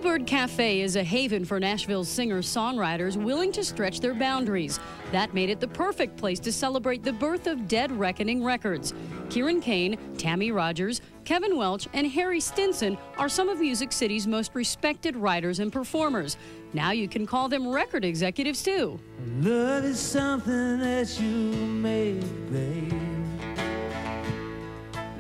Bluebird Cafe is a haven for Nashville's singer-songwriters willing to stretch their boundaries. That made it the perfect place to celebrate the birth of Dead Reckoning Records. Kieran Kane, Tammy Rogers, Kevin Welch, and Harry Stinson are some of Music City's most respected writers and performers. Now you can call them record executives, too. Love is something that you make, babe.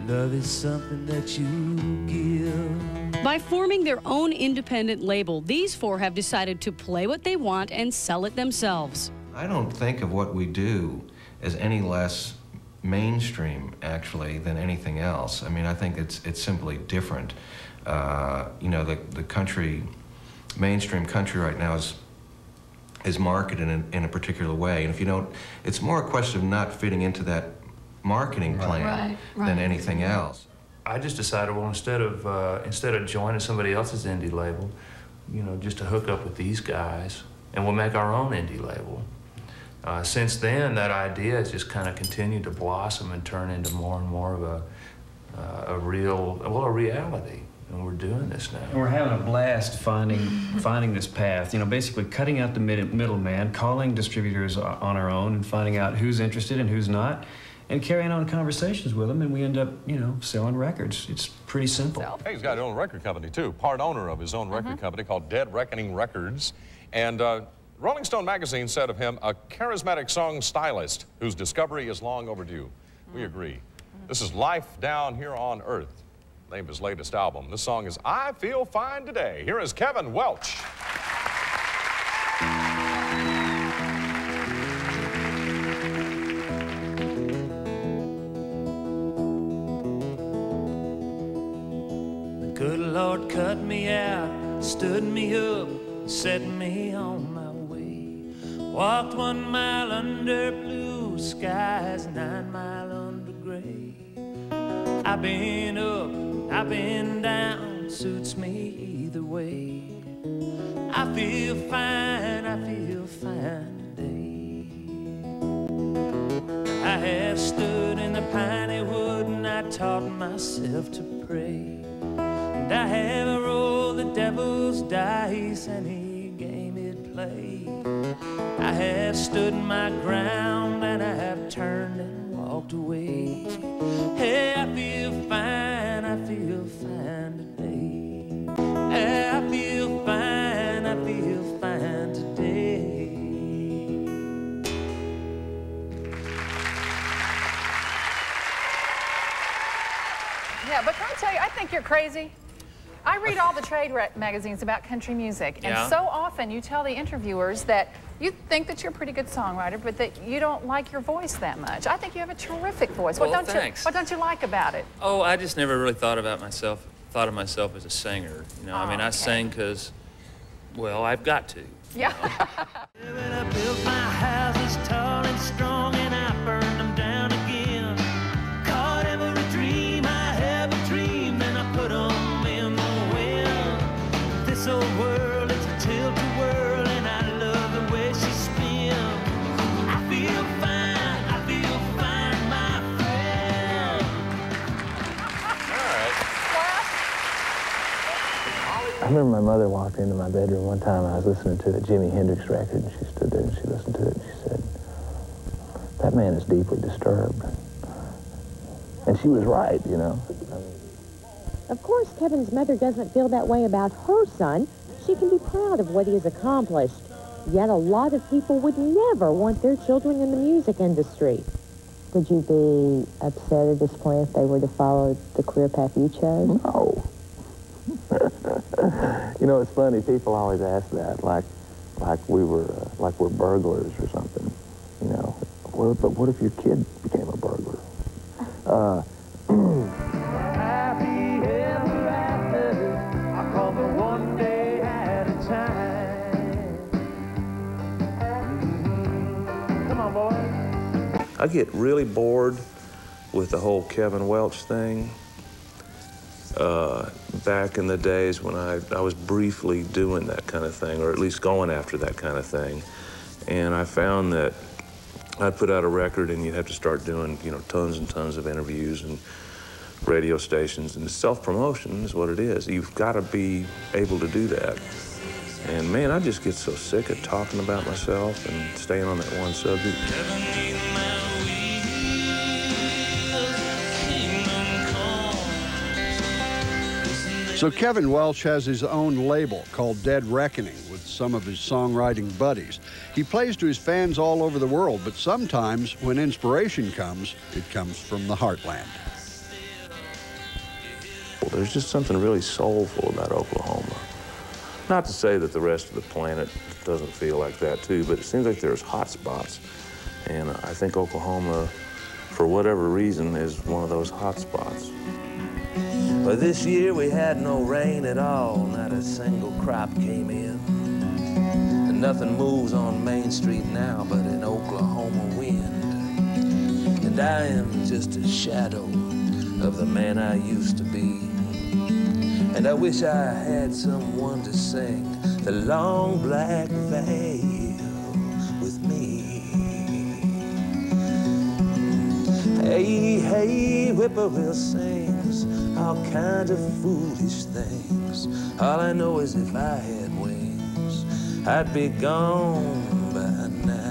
Love is something that you give. By forming their own independent label, these four have decided to play what they want and sell it themselves. I don't think of what we do as any less mainstream, actually, than anything else. I mean, I think it's simply different. You know, the country, mainstream country right now is marketed in a particular way, and if you don't, it's more a question of not fitting into that marketing plan than anything else. I just decided, well, instead of joining somebody else's indie label, you know, just to hook up with these guys, and we'll make our own indie label. Since then, that idea has just kind of continued to blossom and turn into more and more of a reality. And we're doing this now. And we're having a blast finding this path. You know, basically cutting out the middleman, calling distributors on our own, and finding out who's interested and who's not, and carrying on conversations with them, and we end up, you know, selling records. It's pretty simple. Hey, he's got his own record company, too. Part owner of his own record company called Dead Reckoning Records. And Rolling Stone magazine said of him, a charismatic song stylist whose discovery is long overdue. We agree. This is Life Down Here on Earth, the name of his latest album. This song is I Feel Fine Today. Here is Kevin Welch. Good Lord cut me out, stood me up, set me on my way. Walked 1 mile under blue skies, 9 miles under gray. I've been up, I've been down, suits me either way. I feel fine today. I have stood in the piney wood and I taught myself to pray. And I have rolled the devil's dice any game he'd play. I have stood my ground and I have turned and walked away. Hey, I feel fine today. Hey, I feel fine today. Yeah, but can I tell you, I think you're crazy. I read all the trade magazines about country music, and so often you tell the interviewers that you think that you're a pretty good songwriter, but that you don't like your voice that much. I think you have a terrific voice. Well, what thanks. What don't you like about it? Oh, I just never really thought of myself as a singer. You know, I mean, I sing because, well, I've got to. Yeah. When I built my houses tall and strong and I burned them down again. Caught every dream I ever dreamed and I put them in the wind. This old world, it's a tilted world and I love the way she spins. I feel fine, my friend. I remember my mother walked into my bedroom one time and I was listening to a Jimi Hendrix record, and she stood there and she listened to it and she said, "That man is deeply disturbed." And she was right, you know. Of course, Kevin's mother doesn't feel that way about her son. She can be proud of what he has accomplished. Yet a lot of people would never want their children in the music industry. Would you be upset or disappointed if they were to follow the career path you chose? No. You know, it's funny, people always ask that, like we're burglars or something, you know. Well, but what if your kid became a burglar? Happy ever after, I call the one day at a time. Come on, boys. I get really bored with the whole Kevin Welch thing. Back in the days when I was briefly doing that kind of thing, or at least going after that kind of thing, and I found that I'd put out a record and you'd have to start doing, you know, tons and tons of interviews and radio stations, and self-promotion is what it is. You've got to be able to do that. And man, I just get so sick of talking about myself and staying on that one subject. So Kevin Welch has his own label called Dead Reckoning with some of his songwriting buddies. He plays to his fans all over the world, but sometimes when inspiration comes, it comes from the heartland. Well, there's just something really soulful about Oklahoma. Not to say that the rest of the planet doesn't feel like that too, but it seems like there's hot spots. And I think Oklahoma, for whatever reason, is one of those hot spots. But this year we had no rain at all, not a single crop came in. And nothing moves on Main Street now but an Oklahoma wind. And I am just a shadow of the man I used to be. And I wish I had someone to sing the long black veil with me. Hey, hey, whippoorwill sings all kinds of foolish things. All I know is if I had wings, I'd be gone by now.